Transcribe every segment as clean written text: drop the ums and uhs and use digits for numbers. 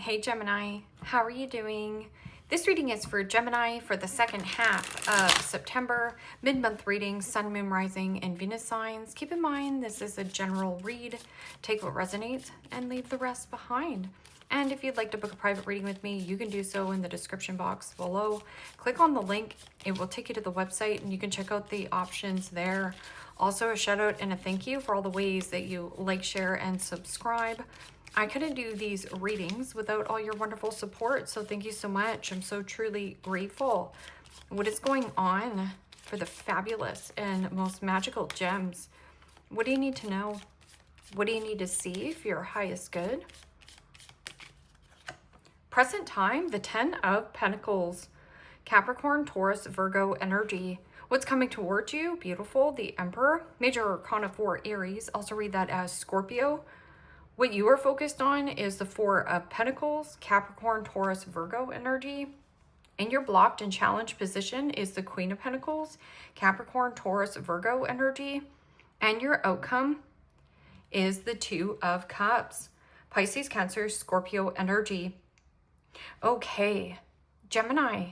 Hey Gemini, how are you doing? This reading is for Gemini for the second half of September, mid-month reading, Sun, Moon, Rising, and Venus signs. Keep in mind, this is a general read. Take what resonates and leave the rest behind. And if you'd like to book a private reading with me, you can do so in the description box below. Click on the link. It will take you to the website and you can check out the options there. Also, a shout out and a thank you for all the ways that you like, share, and subscribe. I couldn't do these readings without all your wonderful support, so thank you so much. I'm so truly grateful. What is going on for the fabulous and most magical gems? What do you need to know? What do you need to see for your highest good? Present time, the 10 of Pentacles, Capricorn, Taurus, Virgo energy. What's coming towards you? Beautiful. The Emperor, Major Arcana 4, Aries. Also read that as Scorpio. What you are focused on is the 4 of Pentacles, Capricorn, Taurus, Virgo energy. And your blocked and challenged position is the Queen of Pentacles, Capricorn, Taurus, Virgo energy. And your outcome is the 2 of Cups, Pisces, Cancer, Scorpio energy. Okay, Gemini,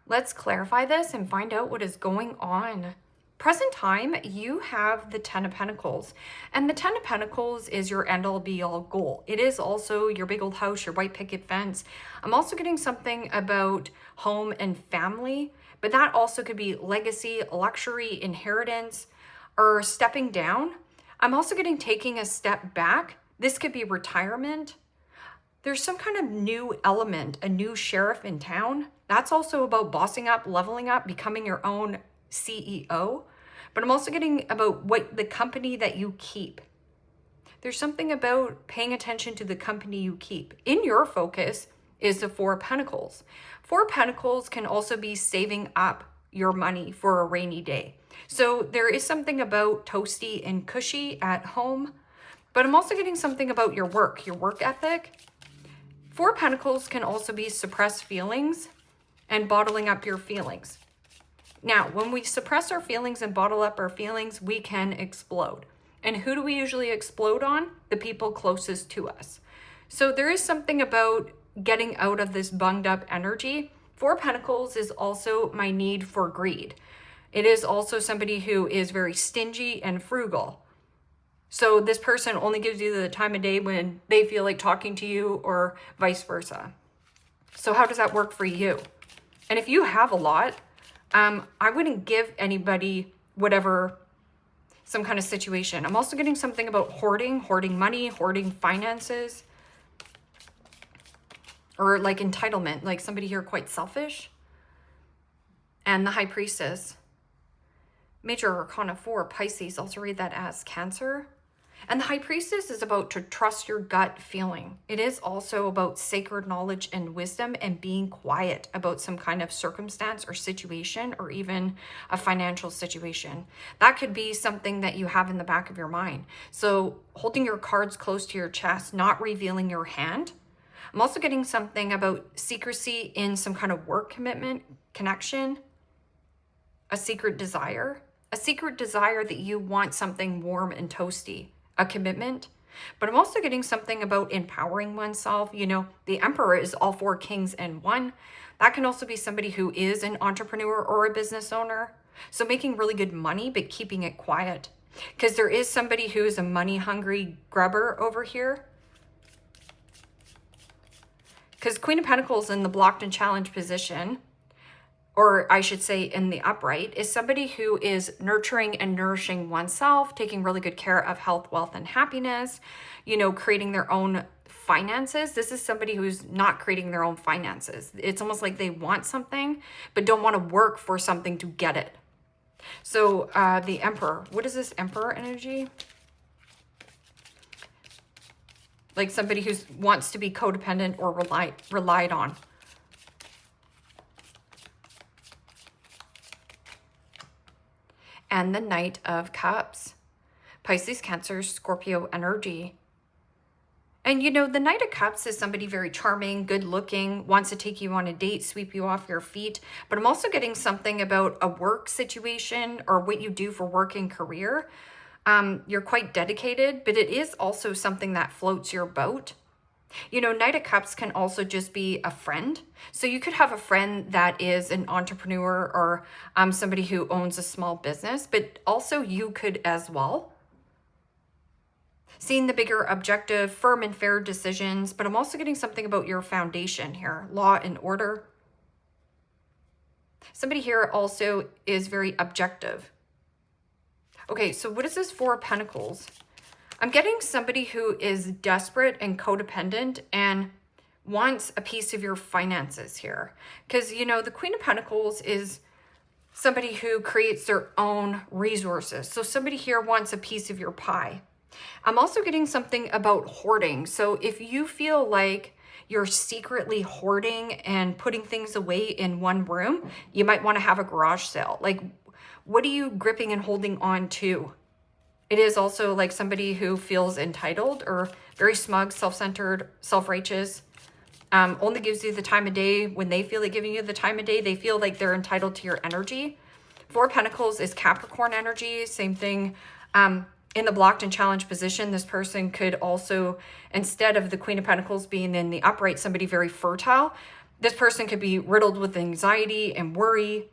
let's clarify this and find out what is going on. Present time, you have the 10 of Pentacles, and the 10 of Pentacles is your end-all be-all goal. It is also your big old house, your white picket fence. I'm also getting something about home and family, but that also could be legacy, luxury, inheritance, or stepping down. I'm also getting taking a step back. This could be retirement. There's some kind of new element, a new sheriff in town. That's also about bossing up, leveling up, becoming your own CEO. But I'm also getting about what the company that you keep. There's something about paying attention to the company you keep. In your focus is the 4 of Pentacles. 4 of Pentacles can also be saving up your money for a rainy day. So there is something about toasty and cushy at home, but I'm also getting something about your work ethic. 4 of Pentacles can also be suppressed feelings and bottling up your feelings. Now, when we suppress our feelings and bottle up our feelings, we can explode. And who do we usually explode on? The people closest to us. So there is something about getting out of this bunged up energy. 4 of Pentacles is also my need for greed. It is also somebody who is very stingy and frugal. So this person only gives you the time of day when they feel like talking to you or vice versa. So how does that work for you? And if you have a lot, I wouldn't give anybody whatever, some kind of situation. I'm also getting something about hoarding money, hoarding finances, or like entitlement, like somebody here quite selfish. And the High Priestess, Major Arcana 4, Pisces, also read that as Cancer. And the High Priestess is about to trust your gut feeling. It is also about sacred knowledge and wisdom and being quiet about some kind of circumstance or situation or even a financial situation. That could be something that you have in the back of your mind. So holding your cards close to your chest, not revealing your hand. I'm also getting something about secrecy in some kind of work commitment, connection, a secret desire that you want something warm and toasty. A commitment. But I'm also getting something about empowering oneself. You know, the Emperor is all 4 kings and 1. That can also be somebody who is an entrepreneur or a business owner. So making really good money, but keeping it quiet. Because there is somebody who is a money hungry grubber over here. Because Queen of Pentacles in the blocked and challenged position, or I should say in the upright, is somebody who is nurturing and nourishing oneself, taking really good care of health, wealth, and happiness, you know, creating their own finances. This is somebody who's not creating their own finances. It's almost like they want something, but don't want to work for something to get it. So the Emperor, what is this Emperor energy? Like somebody who wants to be codependent or relied on. And the Knight of Cups, Pisces, Cancer, Scorpio energy. And you know, the Knight of Cups is somebody very charming, good looking, wants to take you on a date, sweep you off your feet. But I'm also getting something about a work situation or what you do for work and career. You're quite dedicated, but it is also something that floats your boat. You know, Knight of Cups can also just be a friend. So you could have a friend that is an entrepreneur or somebody who owns a small business, but also you could as well. Seeing the bigger objective, firm and fair decisions, but I'm also getting something about your foundation here, law and order. Somebody here also is very objective. Okay, so what is this Four of Pentacles? I'm getting somebody who is desperate and codependent and wants a piece of your finances here. Because, you know, the Queen of Pentacles is somebody who creates their own resources. So somebody here wants a piece of your pie. I'm also getting something about hoarding. So if you feel like you're secretly hoarding and putting things away in one room, you might want to have a garage sale. Like, what are you gripping and holding on to? It is also like somebody who feels entitled or very smug, self-centered, self-righteous, only gives you the time of day when they feel like giving you the time of day. They feel like they're entitled to your energy. Four of Pentacles is Capricorn energy. Same thing. In the blocked and challenged position, this person could also, instead of the Queen of Pentacles being in the upright, somebody very fertile, this person could be riddled with anxiety and worry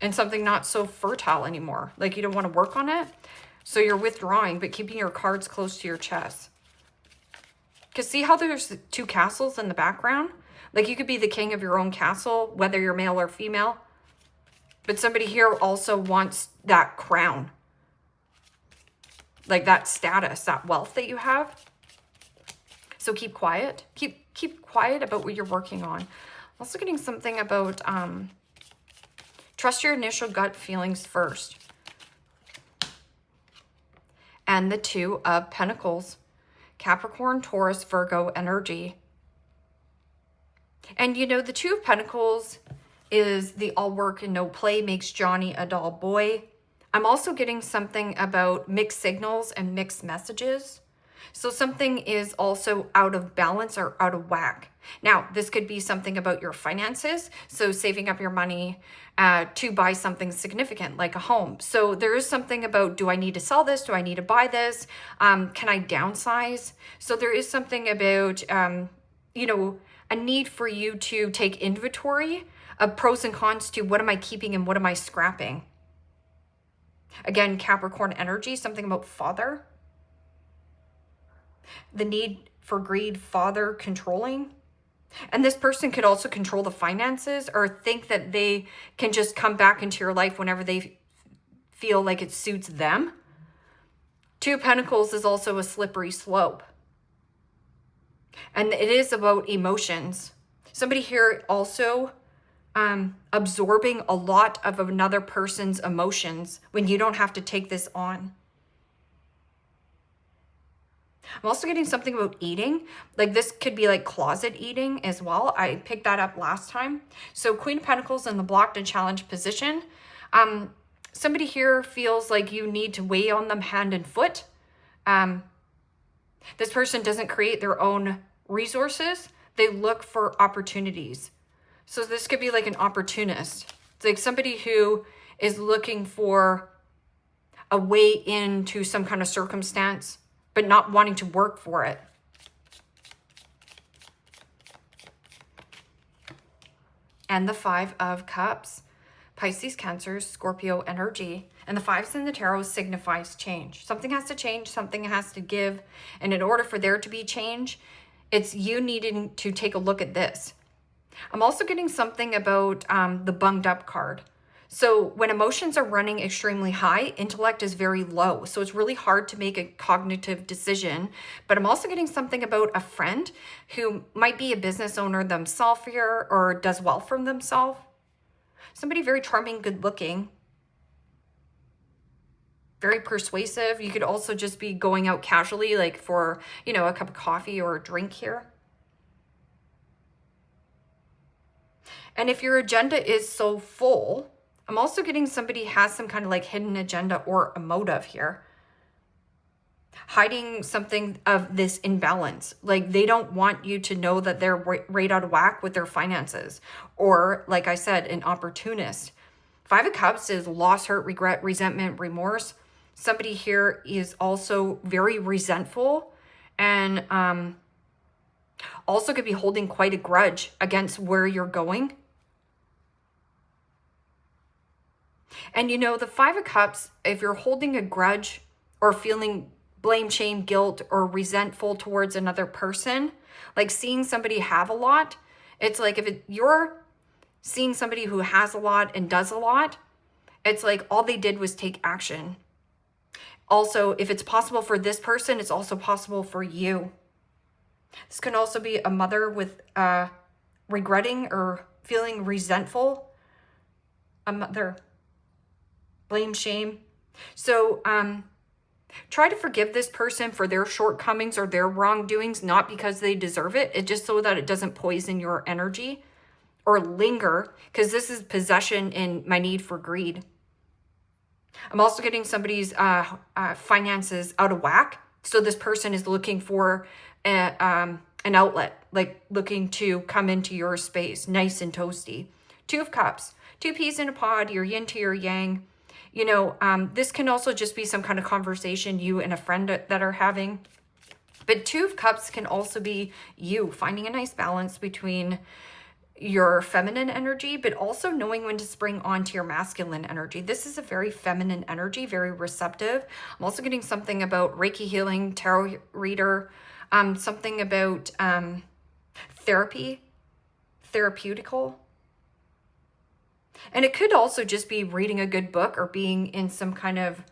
and something not so fertile anymore. Like you don't want to work on it. So you're withdrawing, but keeping your cards close to your chest. Because see how there's two castles in the background? Like you could be the king of your own castle, whether you're male or female. But somebody here also wants that crown. Like that status, that wealth that you have. So keep quiet. Keep quiet about what you're working on. Also getting something about trust your initial gut feelings first. And the Two of Pentacles. Capricorn, Taurus, Virgo energy. And you know, the Two of Pentacles is the all work and no play makes Johnny a dull boy. I'm also getting something about mixed signals and mixed messages. So something is also out of balance or out of whack. Now, this could be something about your finances. So saving up your money to buy something significant like a home. So there is something about, do I need to sell this? Do I need to buy this? Can I downsize? So there is something about, you know, a need for you to take inventory of pros and cons to what am I keeping and what am I scrapping? Again, Capricorn energy, something about father. The need for greed, father, controlling. And this person could also control the finances or think that they can just come back into your life whenever they feel like it suits them. Two of Pentacles is also a slippery slope. And it is about emotions. Somebody here also absorbing a lot of another person's emotions when you don't have to take this on. I'm also getting something about eating. Like this could be like closet eating as well. I picked that up last time. So Queen of Pentacles in the blocked and challenged position. Somebody here feels like you need to weigh on them hand and foot. This person doesn't create their own resources. They look for opportunities. So this could be like an opportunist. It's like somebody who is looking for a way into some kind of circumstance, but not wanting to work for it. And the Five of Cups. Pisces, Cancer, Scorpio energy. And the fives in the tarot signifies change. Something has to change, something has to give. And in order for there to be change, it's you needing to take a look at this. I'm also getting something about the bunged up card. So when emotions are running extremely high, intellect is very low. So it's really hard to make a cognitive decision. But I'm also getting something about a friend who might be a business owner themselves here or does well for themselves. Somebody very charming, good looking, very persuasive. You could also just be going out casually, like for, you know, a cup of coffee or a drink here. And if your agenda is so full, I'm also getting somebody has some kind of like hidden agenda or a motive here. Hiding something of this imbalance. Like they don't want you to know that they're right out of whack with their finances. Or like I said, an opportunist. Five of Cups is loss, hurt, regret, resentment, remorse. Somebody here is also very resentful And also could be holding quite a grudge against where you're going. And you know, the Five of Cups, if you're holding a grudge or feeling blame, shame, guilt, or resentful towards another person, like seeing somebody have a lot, it's like if you're seeing somebody who has a lot and does a lot, it's like all they did was take action. Also, if it's possible for this person, it's also possible for you. This can also be a mother with regretting or feeling resentful. A mother, blame, shame. So try to forgive this person for their shortcomings or their wrongdoings, not because they deserve it. It's just so that it doesn't poison your energy or linger, because this is possession and my need for greed. I'm also getting somebody's finances out of whack. So this person is looking for an outlet, like looking to come into your space, nice and toasty. Two of Cups, two peas in a pod, your yin to your yang. You know, this can also just be some kind of conversation you and a friend that are having. But Two of Cups can also be you finding a nice balance between your feminine energy, but also knowing when to spring onto your masculine energy. This is a very feminine energy, very receptive. I'm also getting something about Reiki healing, tarot reader, something about therapy, therapeutical. And it could also just be reading a good book or being in some kind of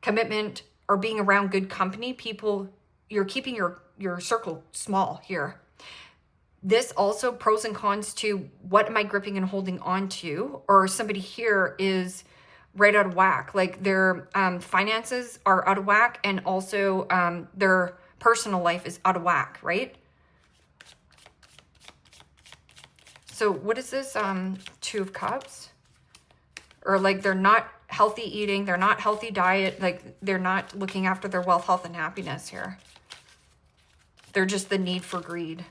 commitment or being around good company. People, you're keeping your circle small here. This also pros and cons to what am I gripping and holding on to, or somebody here is right out of whack. Like their finances are out of whack, and also their personal life is out of whack, right? So what is this? Two of Cups? Or like they're not healthy eating, they're not healthy diet, like they're not looking after their wealth, health, and happiness here. They're just the need for greed.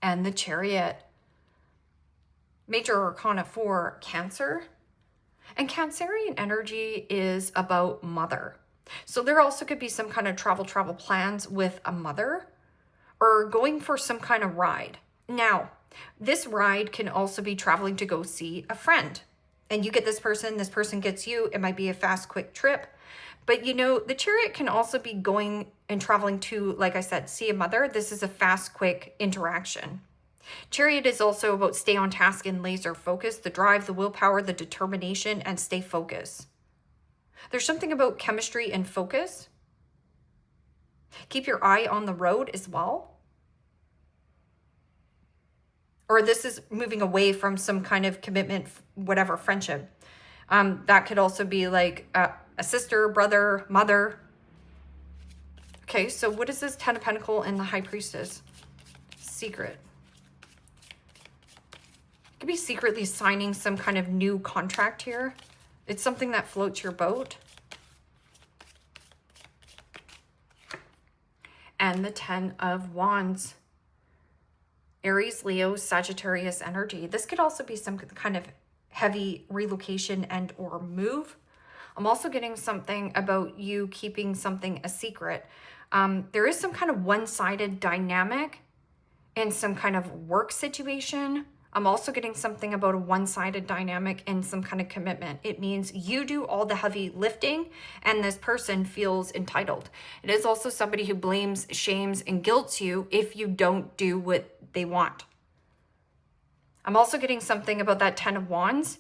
And the Chariot. Major Arcana 4, Cancer. And Cancerian energy is about mother. So there also could be some kind of travel plans with a mother, or going for some kind of ride. Now, this ride can also be traveling to go see a friend. And you get this person gets you. It might be a fast, quick trip. But you know, the Chariot can also be going and traveling to, like I said, see a mother. This is a fast, quick interaction. Chariot is also about stay on task and laser focus, the drive, the willpower, the determination, and stay focused. There's something about chemistry and focus. Keep your eye on the road as well. Or this is moving away from some kind of commitment, whatever, friendship. That could also be like a sister, brother, mother. Okay, so what is this Ten of Pentacles and the High Priestess? Secret. Could be secretly signing some kind of new contract here. It's something that floats your boat. And the Ten of Wands. Aries, Leo, Sagittarius energy. This could also be some kind of heavy relocation and or move. I'm also getting something about you keeping something a secret. There is some kind of one-sided dynamic in some kind of work situation. I'm also getting something about a one-sided dynamic in some kind of commitment. It means you do all the heavy lifting and this person feels entitled. It is also somebody who blames, shames, and guilts you if you don't do what they want. I'm also getting something about that Ten of Wands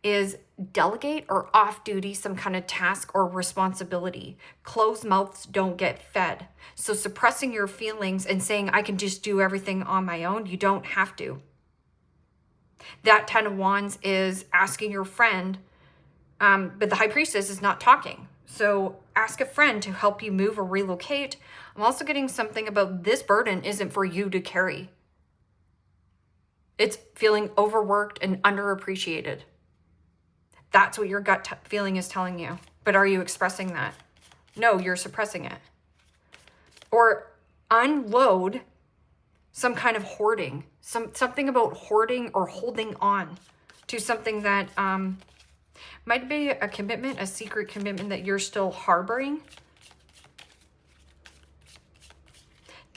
is delegate or off duty, some kind of task or responsibility. Closed mouths don't get fed. So suppressing your feelings and saying, I can just do everything on my own, you don't have to. That Ten of Wands is asking your friend, but the High Priestess is not talking. So ask a friend to help you move or relocate. I'm also getting something about this burden isn't for you to carry. It's feeling overworked and underappreciated. That's what your gut feeling is telling you. But are you expressing that? No, you're suppressing it. Or unload some kind of hoarding. Something about hoarding or holding on to something that might be a commitment, a secret commitment that you're still harboring.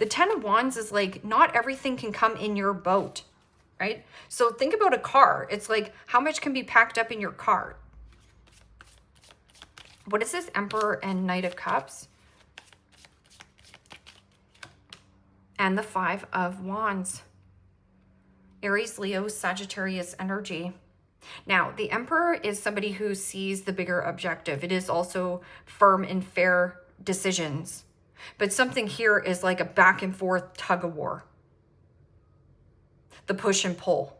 The 10 of Wands is like, not everything can come in your boat, right? So think about a car. It's like, how much can be packed up in your car? What is this? Emperor and Knight of Cups. And the 5 of Wands. Aries, Leo, Sagittarius energy. Now, the Emperor is somebody who sees the bigger objective. It is also firm and fair decisions. But something here is like a back and forth tug of war. The push and pull.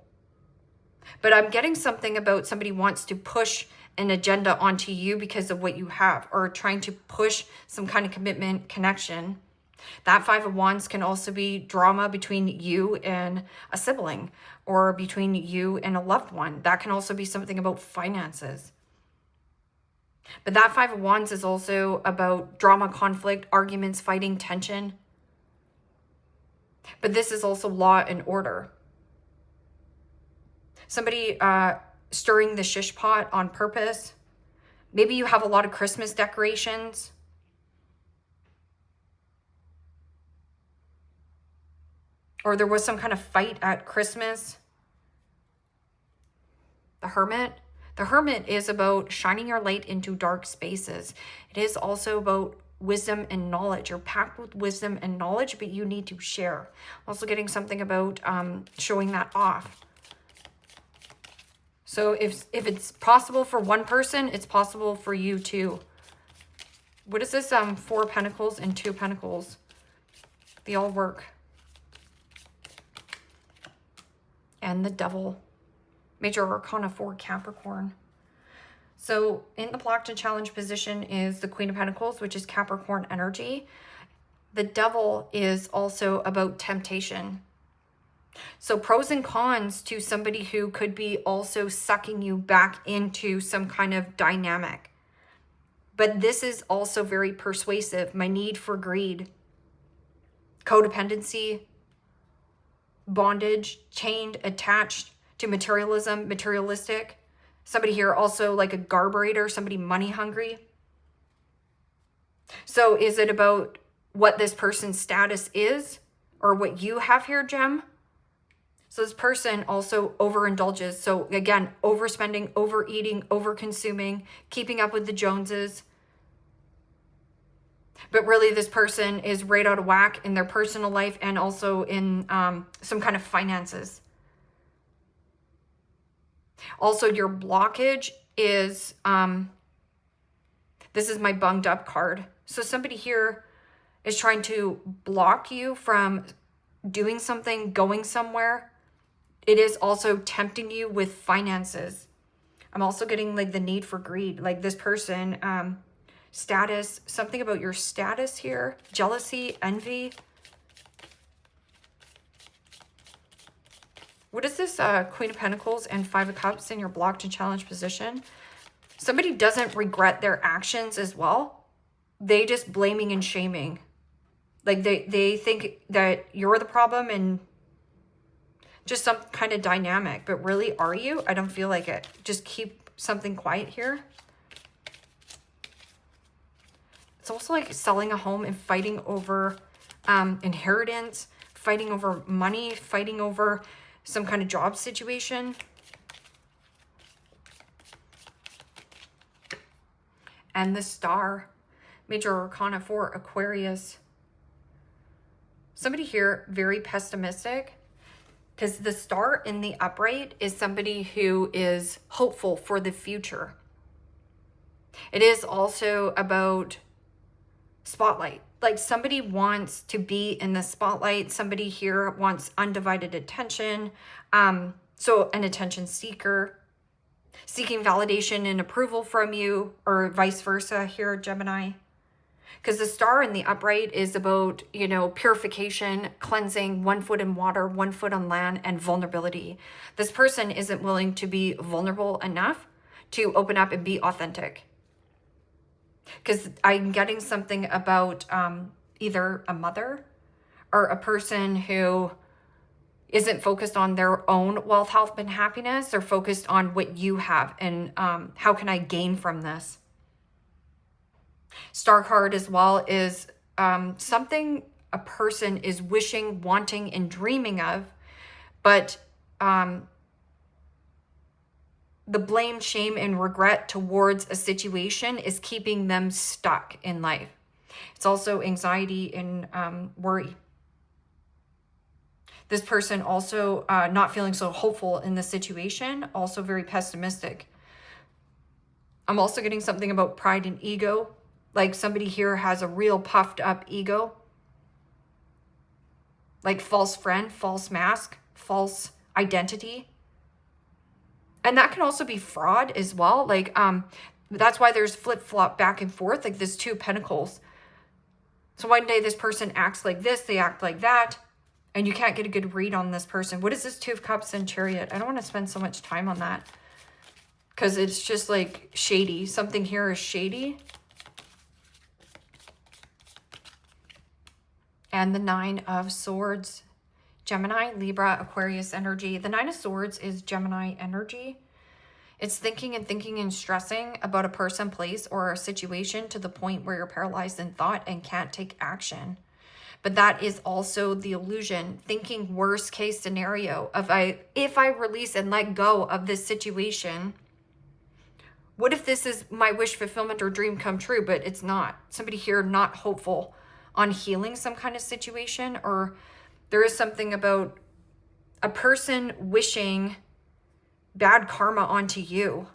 But I'm getting something about somebody wants to push an agenda onto you because of what you have, or trying to push some kind of commitment, connection. That 5 of Wands can also be drama between you and a sibling, or between you and a loved one. That can also be something about finances. But that 5 of Wands is also about drama, conflict, arguments, fighting, tension. But this is also law and order. Somebody stirring the shish pot on purpose. Maybe you have a lot of Christmas decorations. Or there was some kind of fight at Christmas. The Hermit. The Hermit is about shining your light into dark spaces. It is also about wisdom and knowledge. You're packed with wisdom and knowledge, but you need to share. Also getting something about showing that off. So if it's possible for one person, it's possible for you too. What is this? 4 Pentacles and 2 Pentacles. They all work. And the Devil. Major Arcana 4, Capricorn. So in the blocked and challenge position is the Queen of Pentacles, which is Capricorn energy. The Devil is also about temptation. So pros and cons to somebody who could be also sucking you back into some kind of dynamic. But this is also very persuasive. My need for greed, codependency, bondage, chained, attached to materialism, materialistic. Somebody here also like a garburator, somebody money hungry. So is it about what this person's status is, or what you have here, Gem? So this person also overindulges. So again, overspending, overeating, overconsuming, keeping up with the Joneses. But really this person is right out of whack in their personal life and also in some kind of finances. Also, your blockage is, this is my bunged up card. So somebody here is trying to block you from doing something, going somewhere. It is also tempting you with finances. I'm also getting like the need for greed. Like this person, status, something about your status here. Jealousy, envy. What is this? Queen of Pentacles and 5 of Cups in your blocked and challenged position. Somebody doesn't regret their actions as well. They just blaming and shaming. Like they think that you're the problem and just some kind of dynamic. But really, are you? I don't feel like it. Just keep something quiet here. It's also like selling a home and fighting over inheritance, fighting over money, fighting over some kind of job situation. And the Star, Major Arcana 4, Aquarius. Somebody here very pessimistic, because the Star in the upright is somebody who is hopeful for the future. It is also about spotlight. Like somebody wants to be in the spotlight. Somebody here wants undivided attention. So an attention seeker, seeking validation and approval from you, or vice versa here, Gemini. Because the Star in the upright is about, you know, purification, cleansing, 1 foot in water, 1 foot on land, and vulnerability. This person isn't willing to be vulnerable enough to open up and be authentic. Because I'm getting something about either a mother or a person who isn't focused on their own wealth, health, and happiness. They're focused on what you have and how can I gain from this. Star card as well is something a person is wishing, wanting, and dreaming of, but the blame, shame, and regret towards a situation is keeping them stuck in life. It's also anxiety and worry. This person also not feeling so hopeful in the situation, also very pessimistic. I'm also getting something about pride and ego. Like somebody here has a real puffed up ego. Like false friend, false mask, false identity. And that can also be fraud as well. Like, that's why there's flip-flop back and forth, like this Two of Pentacles. So one day this person acts like this, they act like that, and you can't get a good read on this person. What is this Two of Cups and Chariot? I don't want to spend so much time on that because it's just like shady. Something here is shady. And the Nine of Swords. Gemini, Libra, Aquarius energy. The Nine of Swords is Gemini energy. It's thinking and stressing about a person, place, or a situation to the point where you're paralyzed in thought and can't take action. But that is also the illusion, thinking worst case scenario of if I release and let go of this situation, what if this is my wish fulfillment or dream come true, but it's not? Somebody here not hopeful on healing some kind of situation, or there is something about a person wishing bad karma onto you.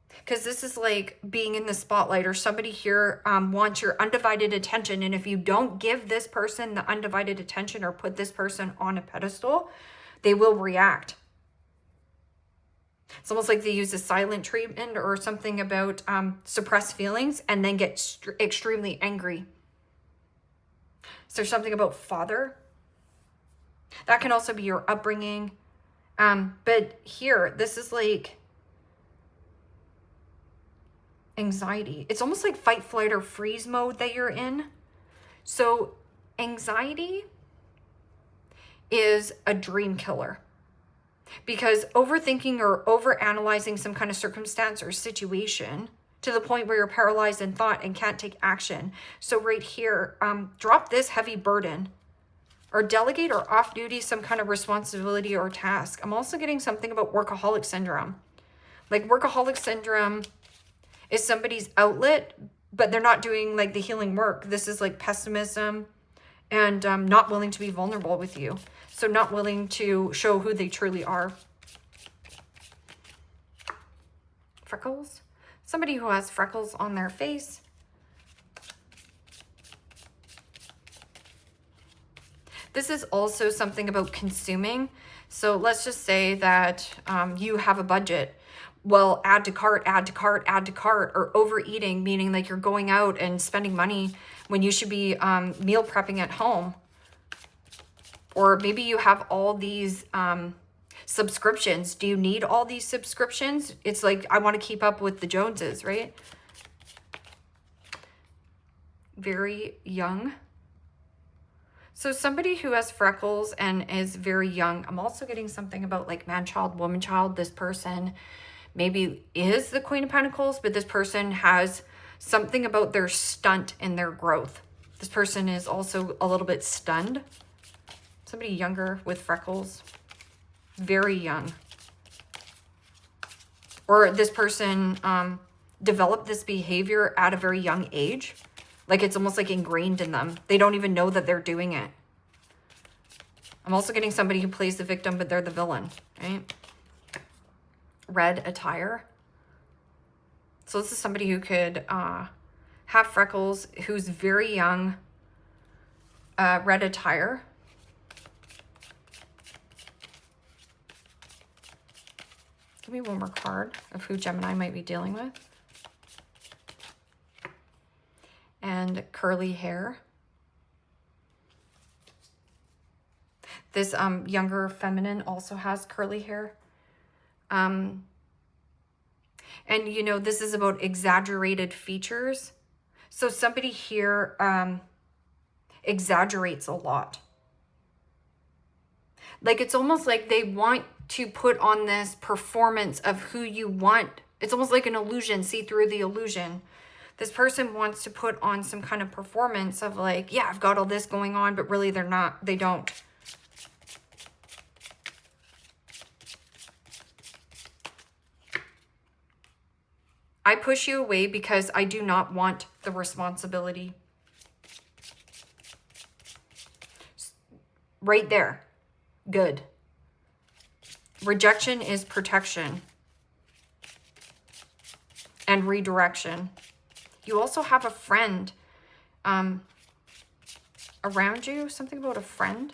Because this is like being in the spotlight, or somebody here wants your undivided attention. And if you don't give this person the undivided attention or put this person on a pedestal, they will react. It's almost like they use a silent treatment or something about suppressed feelings and then get extremely angry. So there's something about father. That can also be your upbringing. But here, this is like anxiety. It's almost like fight, flight, or freeze mode that you're in. So anxiety is a dream killer. Because overthinking or overanalyzing some kind of circumstance or situation to the point where you're paralyzed in thought and can't take action. So right here, drop this heavy burden or delegate or off duty some kind of responsibility or task. I'm also getting something about workaholic syndrome. Like workaholic syndrome is somebody's outlet, but they're not doing like the healing work. This is like pessimism and not willing to be vulnerable with you. So not willing to show who they truly are. Freckles. Somebody who has freckles on their face. This is also something about consuming. So let's just say that you have a budget. Well, add to cart, add to cart, add to cart, or overeating, meaning like you're going out and spending money when you should be meal prepping at home. Or maybe you have all these subscriptions. Do you need all these subscriptions? It's like, I want to keep up with the Joneses, right? Very young. So somebody who has freckles and is very young. I'm also getting something about like man child, woman child. This person maybe is the Queen of Pentacles, but this person has something about their stunt in their growth. This person is also a little bit stunned. Somebody younger with freckles, very young. Or this person developed this behavior at a very young age. Like it's almost like ingrained in them. They don't even know that they're doing it. I'm also getting somebody who plays the victim, but they're the villain, right? Red attire. So this is somebody who could have freckles, who's very young, red attire. Give me one more card of who Gemini might be dealing with. And curly hair. This younger feminine also has curly hair. And you know, this is about exaggerated features. So somebody here exaggerates a lot. Like it's almost like they want to put on this performance of who you want. It's almost like an illusion, see through the illusion. This person wants to put on some kind of performance of like, yeah, I've got all this going on, but really they don't. I push you away because I do not want the responsibility. Right there. Good. Rejection is protection and redirection. You also have a friend around you. Something about a friend.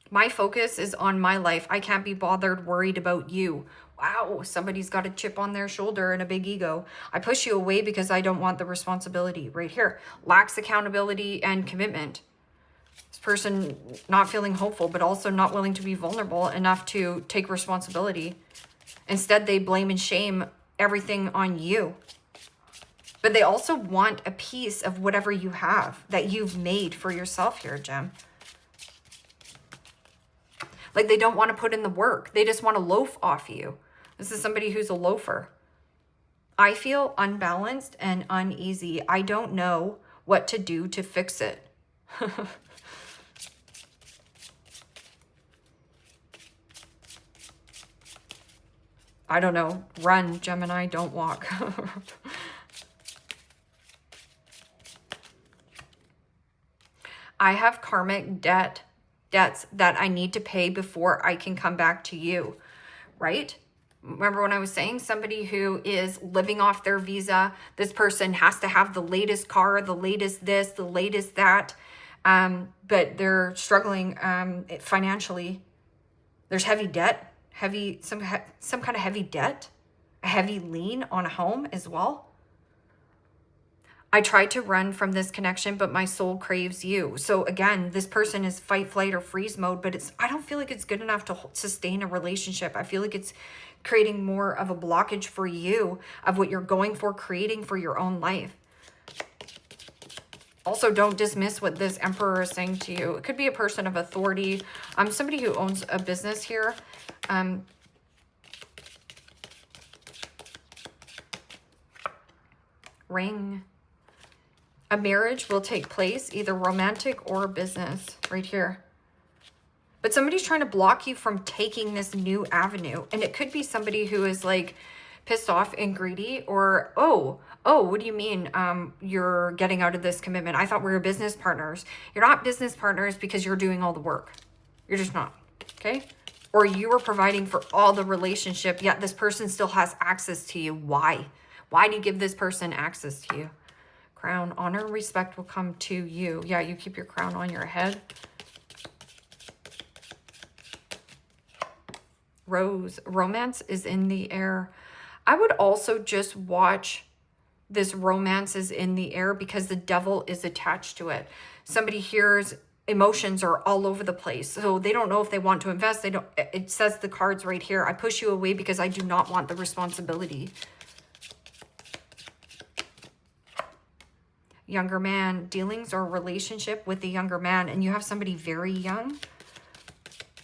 My focus is on my life. I can't be bothered, worried about you. Wow, somebody's got a chip on their shoulder and a big ego. I push you away because I don't want the responsibility. Right here. Lacks accountability and commitment. This person not feeling hopeful, but also not willing to be vulnerable enough to take responsibility. Instead, they blame and shame everything on you. But they also want a piece of whatever you have that you've made for yourself here, Gem. Like they don't want to put in the work. They just want to loaf off you. This is somebody who's a loafer. I feel unbalanced and uneasy. I don't know what to do to fix it. I don't know. Run, Gemini, don't walk. I have karmic debts that I need to pay before I can come back to you, right? Remember when I was saying somebody who is living off their visa, this person has to have the latest car, the latest this, the latest that, but they're struggling financially. There's heavy debt, some kind of heavy debt, a heavy lien on a home as well. I tried to run from this connection, but my soul craves you. So again, this person is fight, flight, or freeze mode, but I don't feel like it's good enough to sustain a relationship. I feel like it's creating more of a blockage for you of what you're going for, creating for your own life. Also, don't dismiss what this Emperor is saying to you. It could be a person of authority. Somebody who owns a business here. Ring. A marriage will take place, either romantic or business, right here. But somebody's trying to block you from taking this new avenue. And it could be somebody who is like pissed off and greedy, or, oh, what do you mean you're getting out of this commitment? I thought we were business partners. You're not business partners because you're doing all the work. You're just not, okay? Or you were providing for all the relationship, yet this person still has access to you. Why? Why do you give this person access to you? Crown, honor and respect will come to you. Yeah, you keep your crown on your head. Rose, romance is in the air. I would also just watch this romance is in the air because the devil is attached to it. Somebody hears emotions are all over the place. So they don't know if they want to invest. It says the cards right here. I push you away because I do not want the responsibility. Younger man, dealings or relationship with the younger man, and you have somebody very young.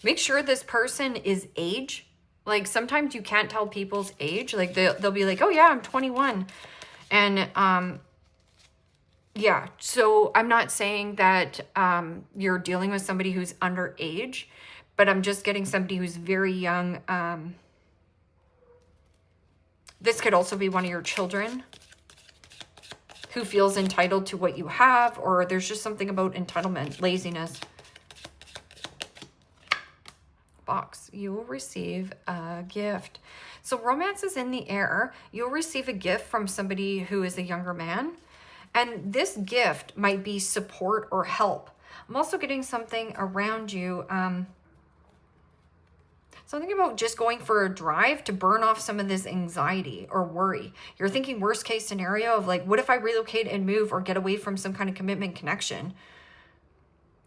Make sure this person is age. Like sometimes you can't tell people's age. Like they'll be like, oh yeah, I'm 21. And yeah, so I'm not saying that you're dealing with somebody who's underage, but I'm just getting somebody who's very young. This could also be one of your children who feels entitled to what you have, or there's just something about entitlement, laziness. Box, you will receive a gift. So romance is in the air. You'll receive a gift from somebody who is a younger man. And this gift might be support or help. I'm also getting something around you. Something about just going for a drive to burn off some of this anxiety or worry. You're thinking worst case scenario of like, what if I relocate and move or get away from some kind of commitment connection?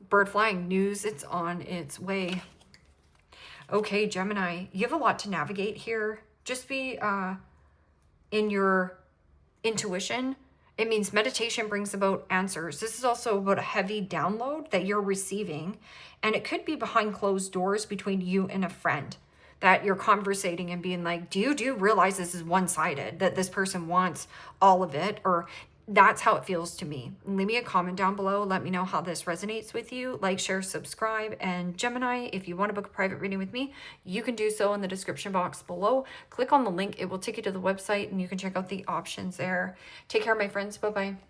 Bird flying, news, it's on its way. Okay, Gemini, you have a lot to navigate here. Just be in your intuition. It means meditation brings about answers. This is also about a heavy download that you're receiving. And it could be behind closed doors between you and a friend. that you're conversating and being like, do you realize this is one-sided, that this person wants all of it? Or that's how it feels to me. Leave me a comment down below. Let me know how this resonates with you. Like, share, subscribe. And Gemini, if you want to book a private reading with me, you can do so in the description box below. Click on the link. It will take you to the website and you can check out the options there. Take care, my friends. Bye-bye.